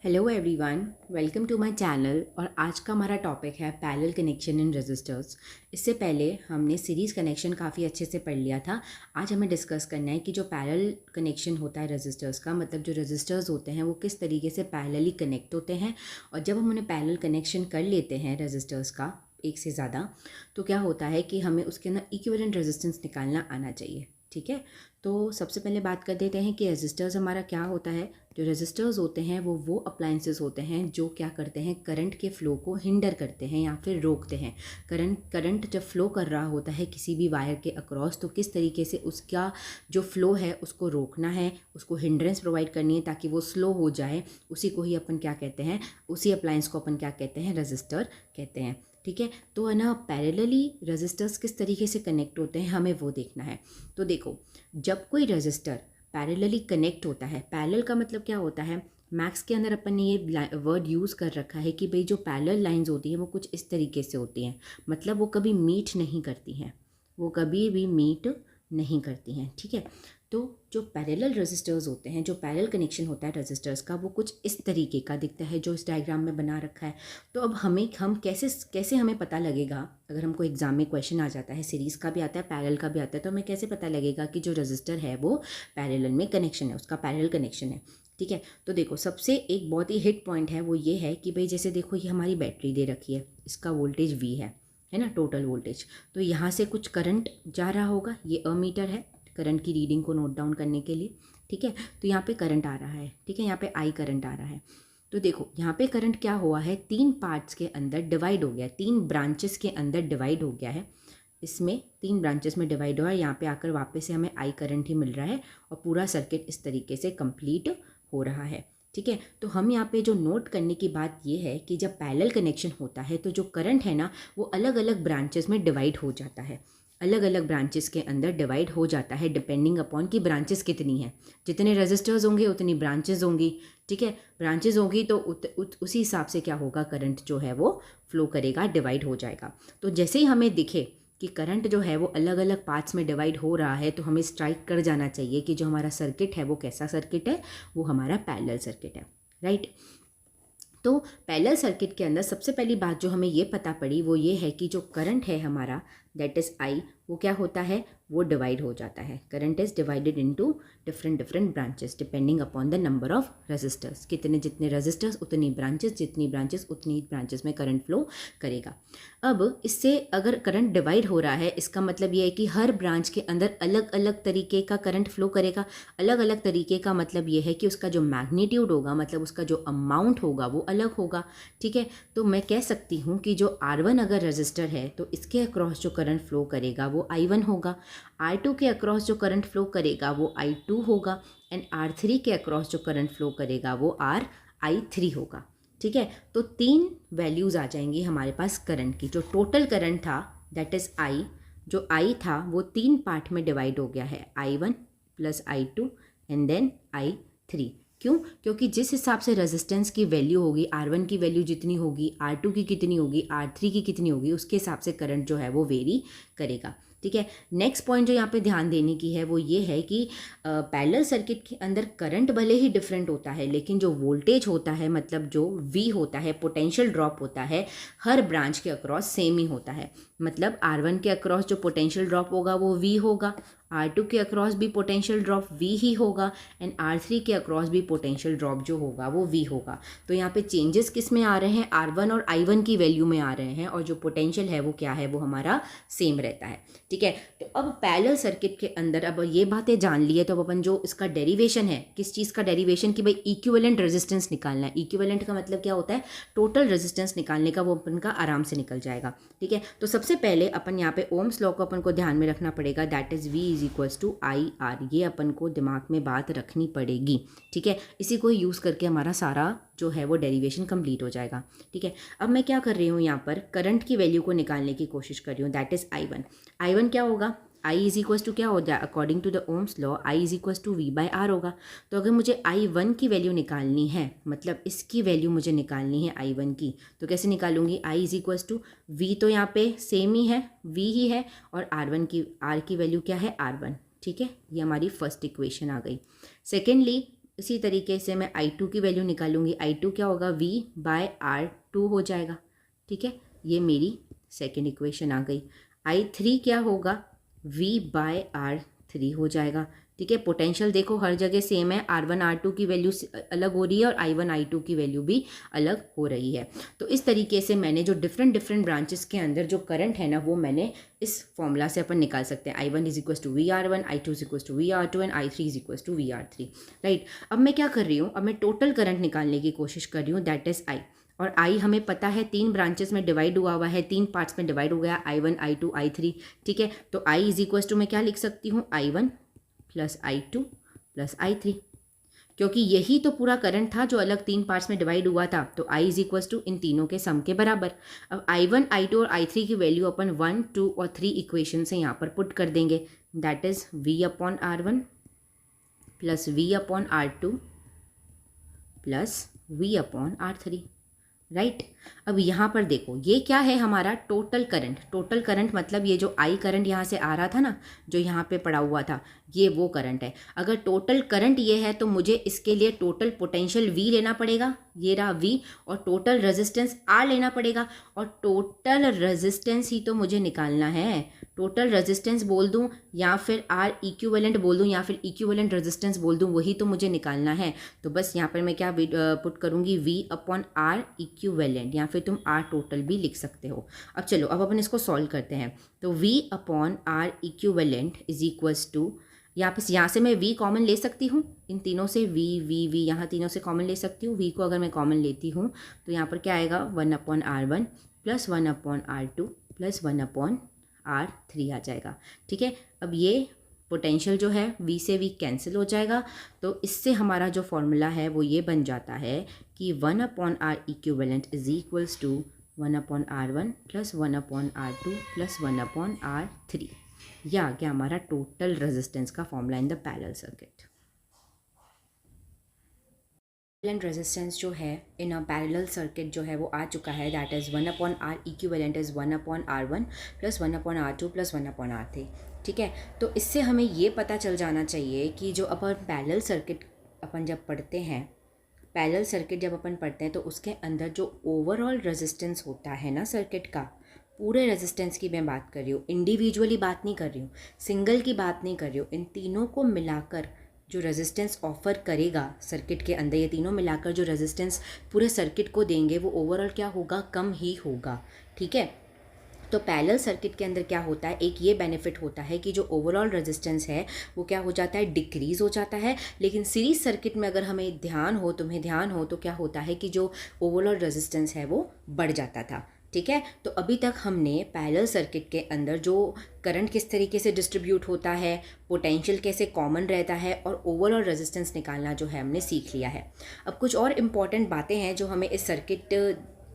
Hello everyone, welcome to my channel. और आज का हमारा टॉपिक है पैरेलल कनेक्शन इन रेजिस्टर्स। इससे पहले हमने सीरीज़ कनेक्शन काफ़ी अच्छे से पढ़ लिया था। आज हमें डिस्कस करना है कि जो पैरेलल कनेक्शन होता है रेजिस्टर्स का, मतलब जो रेजिस्टर्स होते हैं वो किस तरीके से पैरेलली कनेक्ट होते हैं। और जब हम उन्हें पैरेलल कनेक्शन कर लेते हैं रेजिस्टर्स का एक से ज़्यादा, तो क्या होता है कि हमें उसके अंदर इक्विवेलेंट रेजिस्टेंस निकालना आना चाहिए। ठीक है, तो सबसे पहले बात कर देते हैं कि रेजिस्टर्स हमारा क्या होता है। जो रेजिस्टर्स होते हैं वो अप्लायंसेस होते हैं जो क्या करते हैं, करंट के फ़्लो को हिंडर करते हैं या फिर रोकते हैं। करंट जब फ्लो कर रहा होता है किसी भी वायर के अक्रॉस, तो किस तरीके से उसका जो फ़्लो है उसको रोकना है, उसको हिंड्रेंस प्रोवाइड करनी है ताकि वो स्लो हो जाए। उसी को ही अपन क्या कहते हैं, उसी अप्लायंस को अपन क्या कहते हैं, रेजिस्टर कहते हैं। ठीक है, तो है ना, पैरेलली रेजिस्टर्स किस तरीके से कनेक्ट होते हैं हमें वो देखना है। तो देखो, जब कोई रेजिस्टर पैरेलली कनेक्ट होता है, पैरेलल का मतलब क्या होता है, मैथ्स के अंदर अपन ने ये वर्ड यूज़ कर रखा है कि भाई जो पैरेलल लाइंस होती हैं वो कुछ इस तरीके से होती हैं, मतलब वो कभी मीट नहीं करती हैं, वो कभी भी मीट नहीं करती हैं। ठीक है, तो जो पैरेलल रेजिस्टर्स होते हैं, जो पैरेलल कनेक्शन होता है रेजिस्टर्स का, वो कुछ इस तरीके का दिखता है जो इस डायग्राम में बना रखा है। तो अब हम कैसे हमें पता लगेगा, अगर हमको एग्जाम में क्वेश्चन आ जाता है, सीरीज़ का भी आता है पैरेलल का भी आता है, तो हमें कैसे पता लगेगा कि जो रजिस्टर है वो पैरेलल में कनेक्शन है, उसका पैरेलल कनेक्शन है। ठीक है, तो देखो, सबसे एक बहुत ही हिट पॉइंट है वो ये है कि भाई जैसे देखो, ये हमारी बैटरी दे रखी है, इसका वोल्टेज V है ना, टोटल वोल्टेज। तो यहाँ से कुछ करंट जा रहा होगा, ये अमीटर है करंट की रीडिंग को नोट डाउन करने के लिए। ठीक है, तो यहाँ पे करंट आ रहा है। ठीक है, यहाँ पे I करंट आ रहा है। तो देखो, यहाँ पे करंट क्या हुआ है, 3 पार्ट्स के अंदर डिवाइड हो गया, 3 ब्रांचेस के अंदर डिवाइड हो गया है। इसमें 3 ब्रांचेस में डिवाइड हुआ है, यहाँ पे आकर वापस से हमें I करंट ही मिल रहा है और पूरा सर्किट इस तरीके से कंप्लीट हो रहा है। ठीक है, तो हम यहाँ पे जो नोट करने की बात ये है कि जब पैरेलल कनेक्शन होता है तो जो करंट है ना, वो अलग अलग ब्रांचेस में डिवाइड हो जाता है, अलग अलग ब्रांचेस के अंदर डिवाइड हो जाता है, डिपेंडिंग अपॉन कि ब्रांचेस कितनी हैं। जितने रेजिस्टर्स होंगे उतनी ब्रांचेस होंगी। ठीक है, ब्रांचेस होगी तो उसी हिसाब से क्या होगा, करंट जो है वो फ्लो करेगा, डिवाइड हो जाएगा। तो जैसे ही हमें दिखे कि करंट जो है वो अलग अलग पार्ट्स में डिवाइड हो रहा है, तो हमें स्ट्राइक कर जाना चाहिए कि जो हमारा सर्किट है वो कैसा सर्किट है, वो हमारा पैरेलल सर्किट है। राइट, तो पैरेलल सर्किट के अंदर सबसे पहली बात जो हमें ये पता पड़ी वो ये है कि जो करंट है हमारा, दैट इज़ I, वो क्या होता है, वो डिवाइड हो जाता है। Current is divided into different branches depending upon the number of resistors. जितने रेजिस्टर्स उतनी ब्रांचेस, जितनी ब्रांचेस उतनी ब्रांचेस में करंट फ्लो करेगा। अब इससे अगर करंट डिवाइड हो रहा है, इसका मतलब ये है कि हर ब्रांच के अंदर अलग अलग तरीके का करंट फ्लो करेगा। अलग अलग तरीके का मतलब ये है कि उसका जो मैग्नीट्यूड होगा, मतलब उसका जो अमाउंट होगा वो अलग होगा। ठीक है, तो मैं कह सकती हूँ कि जो R1 अगर रजिस्टर है तो इसके अक्रॉस जो करंट फ्लो करेगा वो I1 होगा। R2 के अक्रॉस जो करंट फ्लो करेगा वो I2 होगा। एंड R3 के अक्रॉस जो करंट फ्लो करेगा वो RI3 होगा। ठीक है, तो 3 वैल्यूज़ आ जाएंगी हमारे पास करंट की। जो टोटल करंट था, दैट इज़ I, जो I था वो 3 पार्ट में डिवाइड हो गया है, I1 plus I2 and then I3। क्यों? क्योंकि जिस हिसाब से रेजिस्टेंस की वैल्यू होगी, R1 की वैल्यू जितनी होगी, R2 की कितनी होगी, R3 की कितनी होगी, उसके हिसाब से करंट जो है वो वेरी करेगा। ठीक है, नेक्स्ट पॉइंट जो यहाँ पे ध्यान देने की है वो ये है कि पैरेलल सर्किट के अंदर करंट भले ही डिफरेंट होता है, लेकिन जो वोल्टेज होता है, मतलब जो V होता है, पोटेंशियल ड्रॉप होता है, हर ब्रांच के अक्रॉस सेम ही होता है। मतलब R1 के अक्रॉस जो पोटेंशियल ड्रॉप होगा वो V होगा, R2 के अक्रॉस भी पोटेंशियल ड्रॉप V ही होगा, एंड R3 के अक्रॉस भी पोटेंशियल ड्रॉप जो होगा वो V होगा। तो यहाँ पे चेंजेस किस में आ रहे हैं, R1 और I1 की वैल्यू में आ रहे हैं, और जो पोटेंशियल है वो क्या है, वो हमारा सेम रहता है। ठीक है, तो अब पैरेलल सर्किट के अंदर अब ये बातें जान ली है, तो अब अपन जो इसका डेरिवेशन है, किस चीज़ का डेरिवेशन, कि भाई इक्विवेलेंट रेजिस्टेंस निकालना है। इक्विवेलेंट का मतलब क्या होता है, टोटल रेजिस्टेंस निकालने का, वो अपन का आराम से निकल जाएगा। ठीक है, तो सबसे पहले अपन यहाँ पे ओम्स लॉ को अपन को ध्यान में रखना पड़ेगा, that is V is equals to IR। ये अपन को दिमाग में बात रखनी पड़ेगी। ठीक है, इसी को यूज़ करके हमारा सारा जो है वो डेरिवेशन कंप्लीट हो जाएगा। ठीक है, अब मैं क्या कर रही हूँ, यहाँ पर करंट की वैल्यू को निकालने की कोशिश कर रही हूँ, दैट इज़ I1। I1 क्या होगा, I इज इक्वल्स टू क्या हो जाए, according to the Ohm's law I is equals to V/R होगा। तो अगर मुझे I1 की वैल्यू निकालनी है, मतलब इसकी वैल्यू मुझे निकालनी है I1 की, तो कैसे निकालूंगी, I is equals to V, तो यहाँ पे सेम ही है, V ही है, और R की वैल्यू क्या है, R1। ठीक है, ये हमारी फर्स्ट इक्वेशन आ गई। सेकेंडली, इसी तरीके से मैं I2 की वैल्यू निकालूंगी। I2 क्या होगा, V/R2 हो जाएगा। ठीक है, ये मेरी सेकेंड इक्वेशन आ गई। I3 क्या होगा, V/R3 हो जाएगा। ठीक है, पोटेंशियल देखो हर जगह सेम है, R1 R2 की वैल्यू अलग हो रही है और I1 I2 की वैल्यू भी अलग हो रही है। तो इस तरीके से मैंने जो डिफरेंट डिफरेंट ब्रांचेस के अंदर जो करंट है ना, वो मैंने इस फॉर्मूला से अपन निकाल सकते हैं। I1 is equal to VR1, I2 is equal to VR2 and I3 is equal to VR3। Right, अब मैं क्या कर रही हूँ, अब मैं टोटल करंट निकालने की कोशिश कर रही हूँ, दैट इज I। और I हमें पता है 3 ब्रांचेस में डिवाइड हुआ है, 3 पार्ट्स में डिवाइड हो गया, I1 I2 I3। ठीक है, तो I इज इक्वल टू मैं क्या लिख सकती हूँ, I1 plus I2 plus I3, क्योंकि यही तो पूरा करंट था जो अलग 3 पार्ट्स में डिवाइड हुआ था। तो I इज इक्वल टू इन तीनों के सम के बराबर। अब I1 I2 और I3 की वैल्यू अपन 1 2 और 3 इक्वेशन से यहाँ पर पुट कर देंगे, that is V/R1 plus V/R2 plus V/R3। Right, अब यहाँ पर देखो ये क्या है, हमारा टोटल करंट। टोटल करंट मतलब ये जो I करंट यहाँ से आ रहा था ना, जो यहाँ पे पड़ा हुआ था, ये वो करंट है। अगर टोटल करंट ये है तो मुझे इसके लिए टोटल पोटेंशियल V लेना पड़ेगा, ये रहा V, और टोटल रेजिस्टेंस R लेना पड़ेगा। और टोटल रेजिस्टेंस ही तो मुझे निकालना है। टोटल रेजिस्टेंस बोल दूं या फिर R इक्विवेलेंट बोल दूं या फिर इक्विवेलेंट रेजिस्टेंस बोल दूं, वही तो मुझे निकालना है। तो बस यहाँ पर मैं क्या पुट करूँगी, V/R इक्विवेलेंट, या फिर तुम R टोटल भी लिख सकते हो। अब चलो, अब अपन इसको सॉल्व करते हैं। तो V/R equivalent is equals to, यहाँ से मैं V कॉमन ले सकती हूँ, इन तीनों से V यहाँ तीनों से कॉमन ले सकती हूँ। V को अगर मैं कॉमन लेती हूँ तो यहाँ पर क्या आएगा, 1/R1 plus 1/R2 plus 1/R3 आ जाएगा। ठीक है, अब ये पोटेंशियल जो है V से V कैंसिल हो जाएगा। तो इससे हमारा जो फॉर्मूला है वो ये बन जाता है कि 1/R equivalent is equals to 1/R1 plus 1/R2 plus 1/R3। यह आ गया हमारा टोटल रेजिस्टेंस का formula in the parallel circuit. Equivalent resistance जो है इन अ पैरेलल सर्किट जो है वो आ चुका है, that is 1/R equivalent is 1/R1 plus 1/R2 plus 1/R3। ठीक है, तो इससे हमें ये पता चल जाना चाहिए कि जो अपन पैरेलल सर्किट अपन जब पढ़ते हैं, पैरेलल सर्किट जब अपन पढ़ते हैं तो उसके अंदर जो ओवरऑल रेजिस्टेंस होता है ना सर्किट का, पूरे रेजिस्टेंस की मैं बात कर रही हूँ, इंडिविजुअली बात नहीं कर रही हूँ, सिंगल की बात नहीं कर रही हूँ, इन तीनों को मिलाकर जो रेजिस्टेंस ऑफर करेगा सर्किट के अंदर, ये तीनों मिलाकर जो रेजिस्टेंस पूरे सर्किट को देंगे वो ओवरऑल क्या होगा, कम ही होगा। ठीक है, तो पैरेलल सर्किट के अंदर क्या होता है, एक ये बेनिफिट होता है कि जो ओवरऑल रेजिस्टेंस है वो क्या हो जाता है, डिक्रीज़ हो जाता है। लेकिन सीरीज सर्किट में अगर हमें ध्यान हो, तुम्हें ध्यान हो, तो क्या होता है कि जो ओवरऑल रेजिस्टेंस है वो बढ़ जाता था। ठीक है, तो अभी तक हमने पैरेलल सर्किट के अंदर जो करंट किस तरीके से डिस्ट्रीब्यूट होता है, पोटेंशियल कैसे कॉमन रहता है और ओवरऑल रेजिस्टेंस निकालना जो है हमने सीख लिया है। अब कुछ और इम्पॉर्टेंट बातें हैं जो हमें इस सर्किट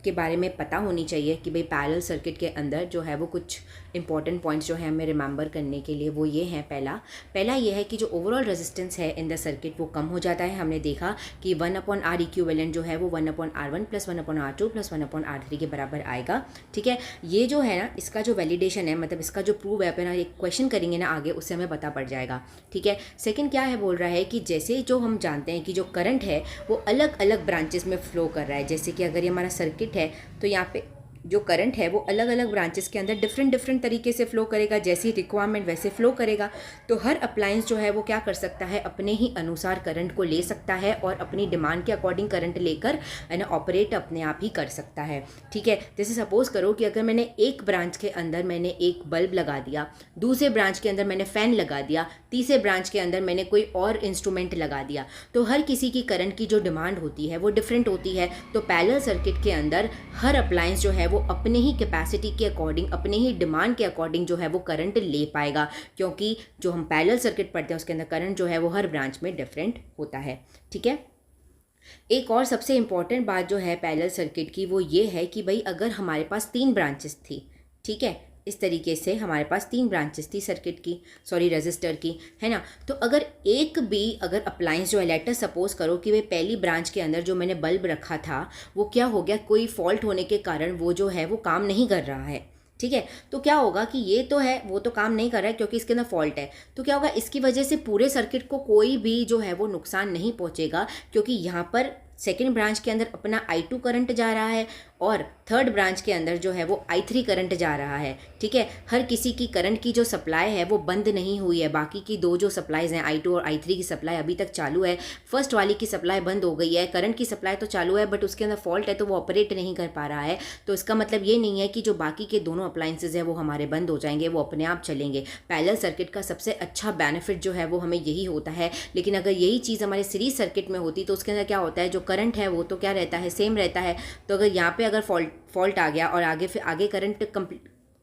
के बारे में पता होनी चाहिए कि भाई पैरेलल सर्किट के अंदर जो है वो कुछ इंपॉर्टेंट पॉइंट्स जो है हमें रिमेंबर करने के लिए, वो ये हैं। पहला ये है कि जो ओवरऑल रेजिस्टेंस है इन द सर्किट वो कम हो जाता है। हमने देखा कि 1/R इक्विवेलेंट जो है वो 1/R1 plus 1/R2 plus 1/R3 के बराबर आएगा। ठीक है, ये जो है ना, इसका जो वैलिडेशन है, मतलब इसका जो प्रूव है, अपना एक क्वेश्चन करेंगे ना आगे, उससे हमें पता पड़ जाएगा। ठीक है, सेकेंड क्या है, बोल रहा है कि जैसे जो हम जानते हैं कि जो करंट है वो अलग अलग ब्रांचेस में फ्लो कर रहा है। जैसे कि अगर ये हमारा सर्किट है तो यहाँ पे जो करंट है वो अलग अलग ब्रांचेस के अंदर डिफरेंट तरीके से फ्लो करेगा, जैसी रिक्वायरमेंट वैसे फ्लो करेगा। तो हर अप्लायंस जो है वो क्या कर सकता है, अपने ही अनुसार करंट को ले सकता है और अपनी डिमांड के अकॉर्डिंग करंट लेकर है ना ऑपरेट अपने आप ही कर सकता है। ठीक है, जैसे सपोज करो कि अगर मैंने एक ब्रांच के अंदर मैंने एक बल्ब लगा दिया, दूसरे ब्रांच के अंदर मैंने फ़ैन लगा दिया, तीसरे ब्रांच के अंदर मैंने कोई और इंस्ट्रूमेंट लगा दिया, तो हर किसी की करंट की जो डिमांड होती है वो डिफरेंट होती है। तो पैरेलल सर्किट के अंदर हर अप्लायंस जो है वो अपने ही कैपेसिटी के अकॉर्डिंग, अपने ही डिमांड के अकॉर्डिंग जो है वो करंट ले पाएगा, क्योंकि जो हम पैरेलल सर्किट पढ़ते हैं उसके अंदर करंट जो है वो हर ब्रांच में डिफरेंट होता है। ठीक है, एक और सबसे इम्पॉर्टेंट बात जो है पैरेलल सर्किट की वो ये है कि भाई अगर हमारे पास 3 ब्रांचेस थी, ठीक है, इस तरीके से हमारे पास 3 ब्रांचेस थी सर्किट की, सॉरी रेजिस्टर की, है ना। तो अगर एक भी अगर अप्लायंस जो है, लेटर सपोज करो कि भाई पहली ब्रांच के अंदर जो मैंने बल्ब रखा था वो क्या हो गया, कोई फॉल्ट होने के कारण वो जो है वो काम नहीं कर रहा है, ठीक है। तो क्या होगा कि ये तो है, वो तो काम नहीं कर रहा है क्योंकि इसके अंदर फॉल्ट है। तो क्या होगा, इसकी वजह से पूरे सर्किट को कोई भी जो है वो नुकसान नहीं पहुंचेगा, क्योंकि यहाँ पर सेकेंड ब्रांच के अंदर अपना I2 करंट जा रहा है और थर्ड ब्रांच के अंदर जो है वो I3 करंट जा रहा है। ठीक है, हर किसी की करंट की जो सप्लाई है वो बंद नहीं हुई है। बाकी की दो जो सप्लाईज हैं I2 और I3 की सप्लाई अभी तक चालू है। फर्स्ट वाली की सप्लाई बंद हो गई है, करंट की सप्लाई तो चालू है बट उसके अंदर फॉल्ट है तो वो ऑपरेट नहीं कर पा रहा है। तो इसका मतलब ये नहीं है कि जो बाकी के दोनों अप्लाइंसेज है वो हमारे बंद हो जाएंगे, वो अपने आप चलेंगे। पैरेलल सर्किट का सबसे अच्छा बेनिफिट जो है वो हमें यही होता है। लेकिन अगर यही चीज़ हमारे सीरीज सर्किट में होती तो उसके अंदर क्या होता है, जो करंट है वो तो क्या रहता है, सेम रहता है। तो अगर यहाँ पे अगर फॉल्ट आ गया और आगे करंट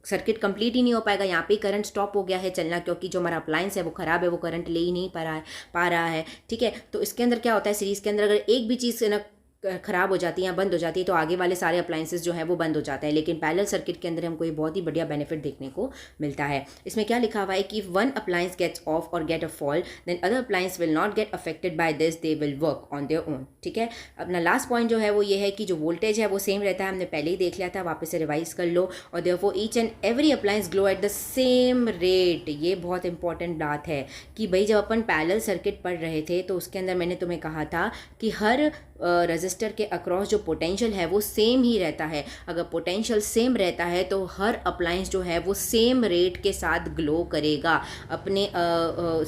सर्किट कंप्लीट ही नहीं हो पाएगा, यहाँ पे करंट स्टॉप हो गया है चलना, क्योंकि जो हमारा अप्लायंस है वो ख़राब है, वो करंट ले ही नहीं पा रहा है। ठीक है, तो इसके अंदर क्या होता है, सीरीज़ के अंदर अगर एक भी चीज़ ना ख़राब हो जाती है या बंद हो जाती है तो आगे वाले सारे अप्लायंसेस जो है वो बंद हो जाते हैं। लेकिन पैरेलल सर्किट के अंदर हमको ये बहुत ही बढ़िया बेनिफिट देखने को मिलता है। इसमें क्या लिखा हुआ है कि वन अप्लायंस गेट्स ऑफ और get a fall then other appliance will not get affected by this, they will work on their own. ठीक है, अपना लास्ट पॉइंट जो है वो ये है कि जो वोल्टेज है वो सेम रहता है, हमने पहले ही देख लिया था, वापस से रिवाइज कर लो। और therefore each and every appliance glow at the same rate. ये बहुत इंपॉर्टेंट बात है कि भाई जब अपन पैरेलल सर्किट पढ़ रहे थे तो उसके अंदर मैंने तुम्हें कहा था कि हर रजिस्टर के अक्रॉस जो पोटेंशियल है वो सेम ही रहता है। अगर पोटेंशियल सेम रहता है तो हर अप्लायंस जो है वो सेम रेट के साथ ग्लो करेगा, अपने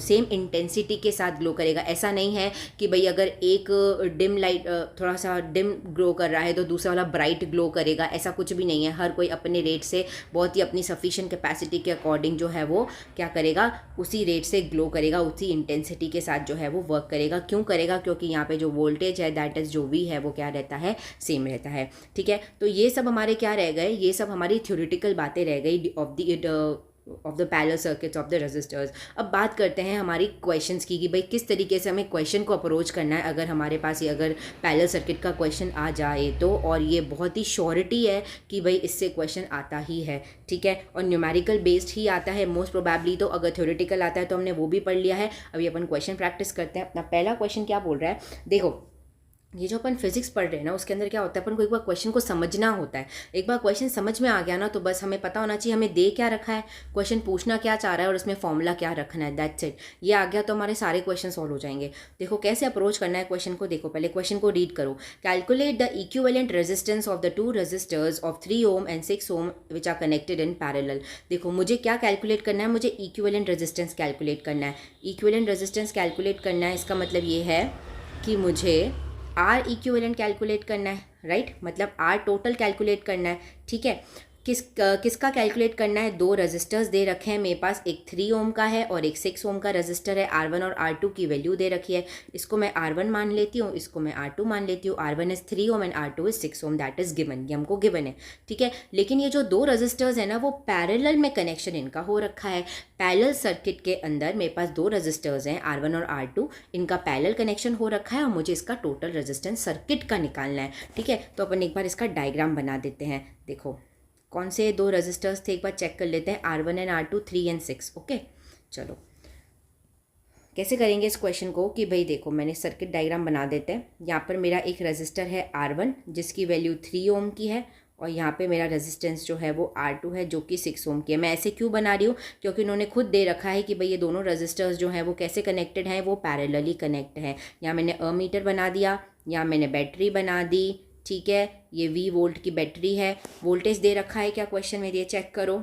सेम इंटेंसिटी के साथ ग्लो करेगा। ऐसा नहीं है कि भाई अगर एक डिम लाइट थोड़ा सा डिम ग्लो कर रहा है तो दूसरा वाला ब्राइट ग्लो करेगा, ऐसा कुछ भी नहीं है। हर कोई अपने रेट से बहुत ही अपनी सफिशिएंट कैपेसिटी के अकॉर्डिंग जो है वो क्या करेगा, उसी रेट से ग्लो करेगा, उसी इंटेंसिटी के साथ जो है वो वर्क करेगा। क्यों करेगा, क्योंकि यहाँ पे जो वोल्टेज है दैट जो भी है वो क्या रहता है, सेम रहता है। ठीक है, तो ये सब हमारे क्या रह गए, ये सब हमारी थ्योरेटिकल बातें रह गई of the parallel circuits of the resistors. अब बात करते हैं हमारी क्वेश्चंस की कि भाई किस तरीके से हमें क्वेश्चन को अप्रोच करना है अगर हमारे पास ये अगर पैरेलल सर्किट का क्वेश्चन आ जाए तो। और ये बहुत ही श्योरिटी है कि भाई इससे क्वेश्चन आता ही है। ठीक है, और न्यूमेरिकल बेस्ड ही आता है मोस्ट प्रोबेबली। तो अगर थ्योरेटिकल आता है तो हमने वो भी पढ़ लिया है। अभी अपन क्वेश्चन प्रैक्टिस करते हैं। अपना पहला क्वेश्चन क्या बोल रहा है, देखो ये जो अपन फिजिक्स पढ़ रहे हैं ना उसके अंदर क्या होता है, अपन को एक बार क्वेश्चन को समझना होता है। एक बार क्वेश्चन समझ में आ गया ना तो बस हमें पता होना चाहिए हमें दे क्या रखा है, क्वेश्चन पूछना क्या चाह रहा है और उसमें फॉर्मूला क्या रखना है, दैट्स इट। ये आ गया तो हमारे सारे क्वेश्चन सॉल्व हो जाएंगे। देखो कैसे अप्रोच करना है क्वेश्चन को, देखो पहले क्वेश्चन को रीड करो। Calculate the equivalent resistance of the two resistors of 3 ohm and 6 ohm which are connected in parallel. देखो मुझे क्या कैलकुलेट करना है, मुझे इक्विवेलेंट रेजिस्टेंस कैलकुलेट करना है। इक्विवेलेंट रेजिस्टेंस कैलकुलेट करना है, इसका मतलब ये है कि मुझे आर इक्विवेलेंट कैलकुलेट करना है, राइट, मतलब आर टोटल कैलकुलेट करना है। ठीक है, किसका कैलकुलेट करना है, दो रजिस्टर्स दे रखे हैं मेरे पास, एक 3 ओम का है और एक 6 ओम का रजिस्टर है। R1 और R2 की वैल्यू दे रखी है, इसको मैं R1 मान लेती हूँ, इसको मैं R2 मान लेती हूँ। R1 is 3 ohm and R2 is 6 ohm, that is given, ये हमको गिवन है। ठीक है, लेकिन ये जो दो रजिस्टर्स है ना वो पैरेलल में कनेक्शन इनका हो रखा है। पैरेलल सर्किट के अंदर मेरे पास दो रजिस्टर्स हैं R1 और R2, इनका पैरेलल कनेक्शन हो रखा है और मुझे इसका टोटल रेजिस्टेंस सर्किट का निकालना है। ठीक है, तो अपन एक बार इसका डायग्राम बना देते हैं। देखो कौन से दो रजिस्टर्स थे एक बार चेक कर लेते हैं, R1 and R2, 3 and 6। Okay, चलो कैसे करेंगे इस क्वेश्चन को कि भाई देखो मैंने सर्किट डायग्राम बना देते हैं। यहाँ पर मेरा एक रजिस्टर है R1 जिसकी वैल्यू 3 ओम की है और यहाँ पे मेरा रेजिस्टेंस जो है वो R2 है जो कि 6 ओम की है। मैं ऐसे क्यों बना रही हूँ, क्योंकि उन्होंने खुद दे रखा है कि भाई ये दोनों रजिस्टर्स जो हैं वो कैसे कनेक्टेड हैं, वो पैरेलली कनेक्ट हैं। यहाँ मैंने अमीटर बना दिया, यहाँ मैंने बैटरी बना दी। ठीक है, ये V वोल्ट की बैटरी है। वोल्टेज दे रखा है क्या क्वेश्चन में, ये चेक करो।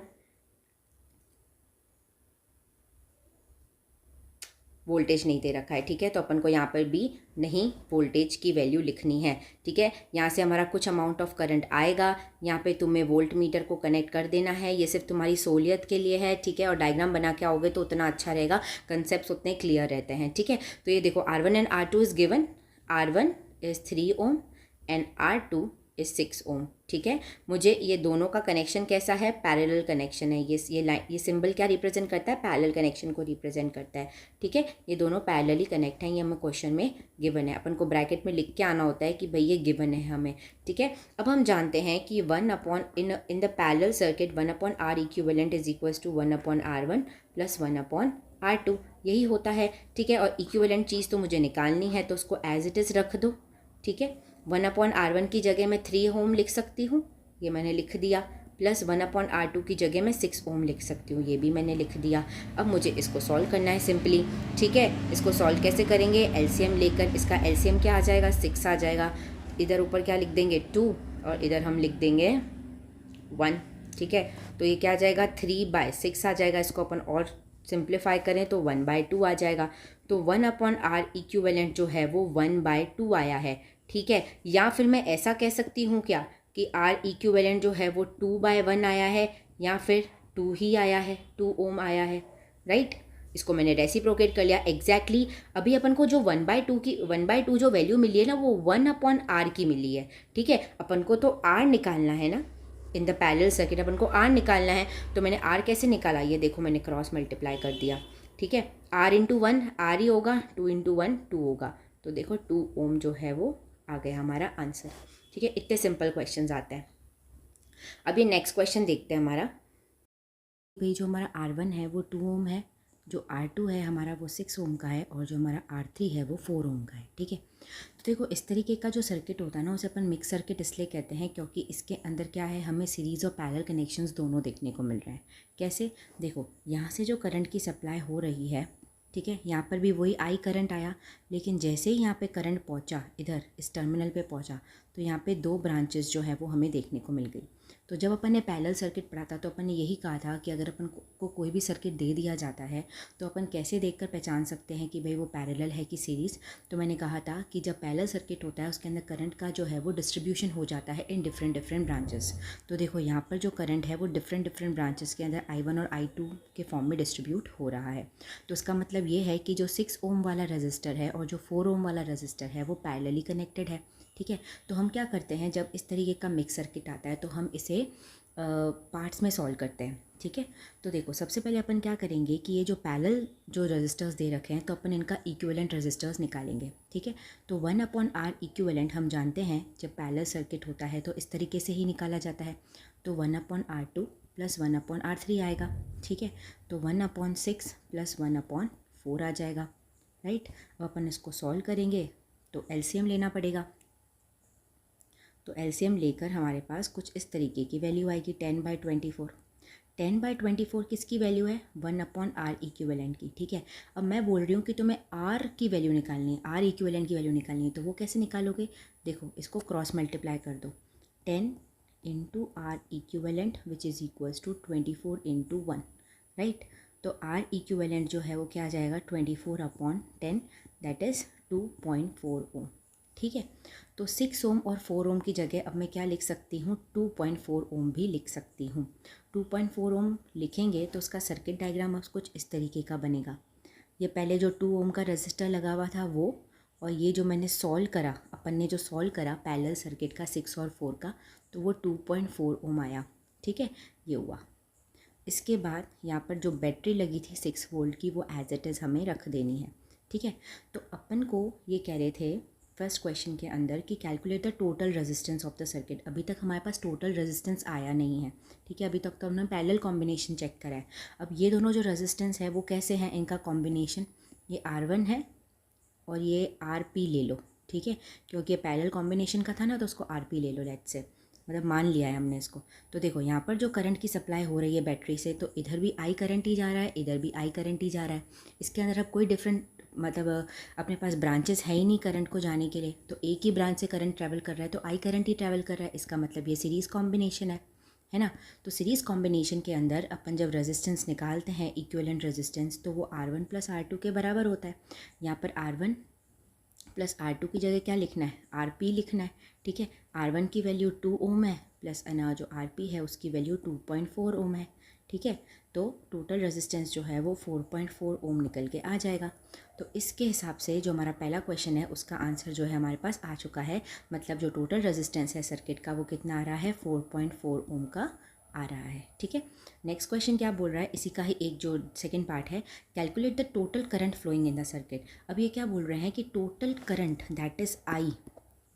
वोल्टेज नहीं दे रखा है। ठीक है, तो अपन को यहाँ पर भी नहीं वोल्टेज की वैल्यू लिखनी है। ठीक है, यहाँ से हमारा कुछ अमाउंट ऑफ करंट आएगा, यहाँ पे तुम्हें वोल्ट मीटर को कनेक्ट कर देना है। ये सिर्फ तुम्हारी सहूलियत के लिए है। ठीक है, और डायग्राम बना के आओगे तो उतना अच्छा रहेगा, कंसेप्ट उतने क्लियर रहते हैं। ठीक है, तो ये देखो R1 and R2 is given, R1 is 3 ohm and R2 is 6 ओम। ठीक है, मुझे ये दोनों का कनेक्शन कैसा है, पैरेलल कनेक्शन है। ये सिंबल क्या रिप्रेजेंट करता है, पैरेलल कनेक्शन को रिप्रेजेंट करता है। ठीक है, ये दोनों पैरेलली कनेक्ट हैं, ये हमें क्वेश्चन में गिवन है। अपन को ब्रैकेट में लिख के आना होता है कि भाई ये गिवन है हमें। ठीक है, अब हम जानते हैं कि 1 upon in the parallel circuit 1 upon R equivalent is equals to 1 upon R1 plus 1 upon R2, यही होता है। ठीक है, और इक्विवेलेंट चीज़ तो मुझे निकालनी है तो उसको एज इट इज़ रख दो। ठीक है, 1 अपॉन R1 की जगह मैं 3 ओम लिख सकती हूँ, ये मैंने लिख दिया, प्लस 1/R2 की जगह मैं 6 ओम लिख सकती हूँ, ये भी मैंने लिख दिया। अब मुझे इसको सॉल्व करना है सिंपली, ठीक है। इसको सॉल्व कैसे करेंगे, एलसीएम लेकर, इसका एलसीएम क्या आ जाएगा, 6 आ जाएगा। इधर ऊपर क्या लिख देंगे 2 और इधर हम लिख देंगे 1, ठीक है। तो ये क्या आ जाएगा 3/6 आ जाएगा। इसको अपन और सिंप्लीफाई करें तो 1/2 आ जाएगा। तो 1/R इक्विवेलेंट जो है वो 1/2 आया है, ठीक है। या फिर मैं ऐसा कह सकती हूँ क्या कि R इक्विवेलेंट जो है वो 2/1 आया है, या फिर 2 ही आया है, 2 ओम आया है, राइट। इसको मैंने रेसिप्रोकेट कर लिया एग्जैक्टली। अभी अपन को जो 1/2 जो वैल्यू मिली है ना, वो 1/R की मिली है, ठीक है। अपन को तो R निकालना है ना, इन द पैरेलल सर्किट अपन को R निकालना है। तो मैंने R कैसे निकाला, ये देखो मैंने क्रॉस मल्टीप्लाई कर दिया, ठीक है। R इंटू 1 R ही होगा, 2 इंटू 1 2 होगा। तो देखो 2 ओम जो है वो आ गया हमारा आंसर, ठीक है। इतने सिंपल क्वेश्चंस आते हैं। अब ये नेक्स्ट क्वेश्चन देखते हैं हमारा। भाई जो हमारा R1 है वो 2 ओम है, जो R2 है हमारा वो 6 ओम का है, और जो हमारा R3 है वो 4 ओम का है, ठीक है। तो देखो इस तरीके का जो सर्किट होता है ना, उसे अपन मिक्स सर्किट इसलिए कहते हैं क्योंकि इसके अंदर क्या है, हमें सीरीज़ और पैरेलल कनेक्शंस दोनों देखने को मिल रहे हैं। कैसे, देखो यहाँ से जो करंट की सप्लाई हो रही है, ठीक है, यहाँ पर भी वही आई करंट आया, लेकिन जैसे ही यहाँ पे करंट पहुँचा, इधर इस टर्मिनल पे पहुँचा, तो यहाँ पे 2 ब्रांचेस जो है वो हमें देखने को मिल गई। तो जब अपन ने पैरेलल सर्किट पढ़ा था तो अपन ने यही कहा था कि अगर अपन को कोई भी सर्किट दे दिया जाता है तो अपन कैसे देखकर पहचान सकते हैं कि भाई वो पैरेलल है कि सीरीज़। तो मैंने कहा था कि जब पैरेलल सर्किट होता है उसके अंदर करंट का जो है वो डिस्ट्रीब्यूशन हो जाता है इन डिफरेंट ब्रांचेस। तो देखो यहाँ पर जो करंट है वो डिफरेंट ब्रांचेस के अंदर I1 और I2 के फॉर्म में डिस्ट्रीब्यूट हो रहा है। तो इसका मतलब ये है कि जो 6 ओम वाला रजिस्टर है और जो 4 ओम वाला रजिस्टर है वो पैरेलली कनेक्टेड है, ठीक है। तो हम क्या करते हैं, जब इस तरीके का मिक्स सर्किट आता है तो हम इसे पार्ट्स में सॉल्व करते हैं, ठीक है। तो देखो सबसे पहले अपन क्या करेंगे कि ये जो पैरेलल जो रजिस्टर्स दे रखे हैं तो अपन इनका इक्विवेलेंट रजिस्टर्स निकालेंगे, ठीक है। तो 1/R इक्विवेलेंट हम जानते हैं जब पैरेलल सर्किट होता है तो इस तरीके से ही निकाला जाता है। तो 1/R2 प्लस 1/R3 आएगा, ठीक है। तो 1/6 प्लस 1/4 आ जाएगा, राइट। अब अपन इसको सॉल्व करेंगे तो एलसीएम लेना पड़ेगा। तो एलसीएम लेकर हमारे पास कुछ इस तरीके की वैल्यू आएगी 10/24। 10/24 किसकी वैल्यू है, 1/R इक्विवेलेंट की, ठीक है। अब मैं बोल रही हूँ कि तुम्हें R की वैल्यू निकालनी है, R इक्विवेलेंट की वैल्यू निकालनी है, तो वो कैसे निकालोगे, देखो इसको क्रॉस मल्टीप्लाई कर दो, 10 into R equivalent which is equals to 24 into 1, right. तो R इक्विवेलेंट जो है वो क्या आ जाएगा 24/10, दैट इज़ 2.4 ओम, ठीक है। तो 6 ओम और 4 ओम की जगह अब मैं क्या लिख सकती हूँ, 2.4 ओम भी लिख सकती हूँ। 2.4 ओम लिखेंगे तो उसका सर्किट डायग्राम अब कुछ इस तरीके का बनेगा। ये पहले जो 2 ओम का रजिस्टर लगा हुआ था वो, और ये जो मैंने सॉल्व करा, अपन ने जो सॉल्व करा पैरेलल सर्किट का 6 और 4 का, तो वो 2.4 ओम आया, ठीक है, ये हुआ। इसके बाद यहाँ पर जो बैटरी लगी थी 6 वोल्ट की वो एज इट इज़ हमें रख देनी है, ठीक है। तो अपन को ये कह रहे थे फर्स्ट क्वेश्चन के अंदर कि calculate the total resistance of the circuit. अभी तक हमारे पास टोटल रेजिस्टेंस आया नहीं है, ठीक है। अभी तक तो हमने पैरेलल कॉम्बिनेशन चेक करा है। अब ये दोनों जो रेजिस्टेंस है वो कैसे हैं, इनका कॉम्बिनेशन, ये R1 है और ये RP ले लो, ठीक है, क्योंकि ये पैरेलल कॉम्बिनेशन का था ना तो उसको RP ले लो, लेट्स से, मतलब मान लिया है हमने इसको। तो देखो यहाँ पर जो करंट की सप्लाई हो रही है बैटरी से, तो इधर भी आई करंट ही जा रहा है, इधर भी आई करंट ही जा रहा है। इसके अंदर अब कोई डिफरेंट मतलब अपने पास ब्रांचेस है ही नहीं करंट को जाने के लिए, तो एक ही ब्रांच से करंट ट्रैवल कर रहा है तो आई करंट ही ट्रैवल कर रहा है। इसका मतलब ये सीरीज़ कॉम्बिनेशन है ना। तो सीरीज़ कॉम्बिनेशन के अंदर अपन जब रेजिस्टेंस निकालते हैं इक्विवेलेंट रेजिस्टेंस, तो वो R1 प्लस R2 के बराबर होता है। यहाँ पर R1 प्लस R2 की जगह क्या लिखना है, RP लिखना है, ठीक है। R1 की वैल्यू 2 ओम है, प्लस जो RP है उसकी वैल्यू 2.4 ओम है, ठीक है। तो टोटल रेजिस्टेंस जो है वो 4.4 ओम निकल के आ जाएगा। तो इसके हिसाब से जो हमारा पहला क्वेश्चन है उसका आंसर जो है हमारे पास आ चुका है। मतलब जो टोटल रेजिस्टेंस है सर्किट का वो कितना आ रहा है, 4.4 ओम का आ रहा है, ठीक है। नेक्स्ट क्वेश्चन क्या बोल रहा है, इसी का ही एक जो सेकंड पार्ट है, calculate the total current flowing in the circuit. अब ये क्या बोल रहे हैं कि total current that is I,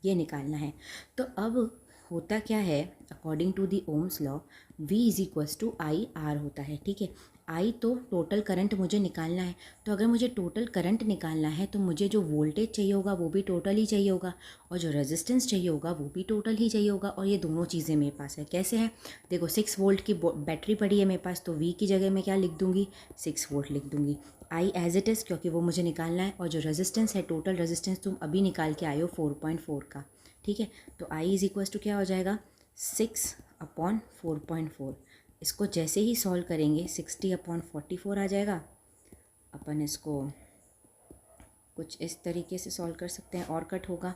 ये निकालना है। तो अब होता क्या है, according to the Ohm's law V is equals to I R होता है, ठीक है। आई तो टोटल करंट मुझे निकालना है, तो अगर मुझे टोटल करंट निकालना है तो मुझे जो वोल्टेज चाहिए होगा वो भी टोटल ही चाहिए होगा, और जो रेजिस्टेंस चाहिए होगा वो भी टोटल ही चाहिए होगा, और ये दोनों चीज़ें मेरे पास है। कैसे है, देखो 6 वोल्ट की बैटरी पड़ी है मेरे पास, तो वी की जगह मैं क्या लिख दूँगी, 6 वोल्ट लिख दूँगी। आई एज इट इज़, क्योंकि वो मुझे निकालना है, और जो रेजिस्टेंस है, टोटल रेजिस्टेंस तुम अभी निकाल के आए हो 4.4 का, ठीक है। तो आई इज़ इक्वल्स टू क्या हो जाएगा, 6/4.4। इसको जैसे ही सॉल्व करेंगे 60/44 आ जाएगा। अपन इसको कुछ इस तरीके से सॉल्व कर सकते हैं, और कट होगा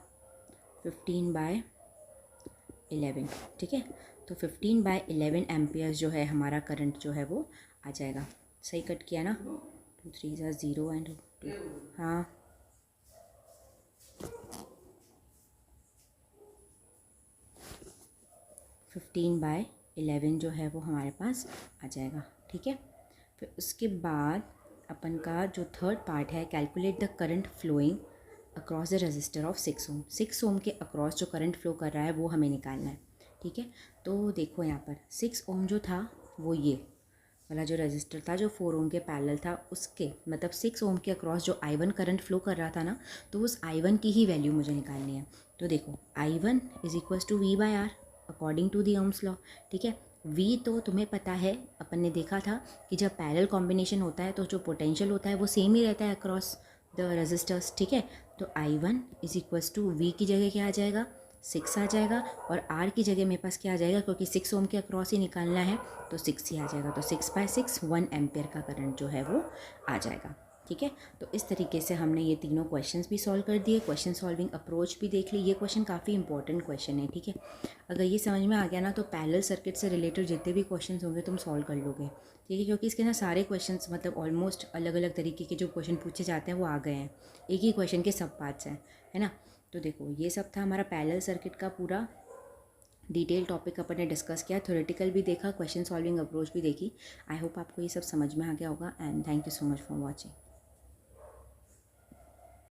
15/11, ठीक है। तो 15/11 एम्पियर्स जो है हमारा करंट जो है वो आ जाएगा। सही कट किया ना, 2 3 0 एंड 2, हाँ 15/11 जो है वो हमारे पास आ जाएगा, ठीक है। फिर उसके बाद अपन का जो थर्ड पार्ट है, calculate the current flowing across the resistor of 6 ohm. 6 ohm के अक्रॉस जो करंट फ्लो कर रहा है वो हमें निकालना है, ठीक है। तो देखो यहाँ पर 6 ओम जो था वो ये वाला जो रजिस्टर था जो 4 ओम के पैरेलल था, उसके मतलब 6 ओम के अक्रॉस जो I1 करंट फ्लो कर रहा था ना, तो उस I1 की ही वैल्यू मुझे निकालनी है। तो देखो I1 is equals to V/R according to the Ohm's law, ठीक है। V तो तुम्हें पता है, अपन ने देखा था कि जब पैरेलल कॉम्बिनेशन होता है तो जो पोटेंशियल होता है वो सेम ही रहता है अक्रॉस द रजिस्टर्स, ठीक है। तो I1 is equals to V की जगह क्या आ जाएगा, 6 आ जाएगा, और R की जगह मेरे पास क्या आ जाएगा, क्योंकि 6 ओम के अक्रॉस ही निकालना है तो 6 ही आ जाएगा। तो 6/6 1 एम्पियर का करंट जो है वो आ जाएगा, ठीक है। तो इस तरीके से हमने ये तीनों क्वेश्चंस भी सॉल्व कर दिए, क्वेश्चन सॉल्विंग अप्रोच भी देख ली। ये क्वेश्चन काफ़ी इंपॉर्टेंट क्वेश्चन है, ठीक है। अगर ये समझ में आ गया ना तो पैरेलल सर्किट से रिलेटेड जितने भी क्वेश्चन होंगे तुम सॉल्व कर लोगे, ठीक है। क्योंकि इसके ना सारे क्वेश्चंस मतलब ऑलमोस्ट अलग अलग तरीके के जो क्वेश्चन पूछे जाते हैं वो आ गए हैं, एक ही क्वेश्चन के सब पार्ट्स हैं, है ना। तो देखो ये सब था हमारा पैरेलल सर्किट का पूरा डिटेल टॉपिक अपन ने डिस्कस किया, थ्योरेटिकल भी देखा, क्वेश्चन सॉल्विंग अप्रोच भी देखी। आई होप आपको ये सब समझ में आ गया होगा, and thank you so much for watching.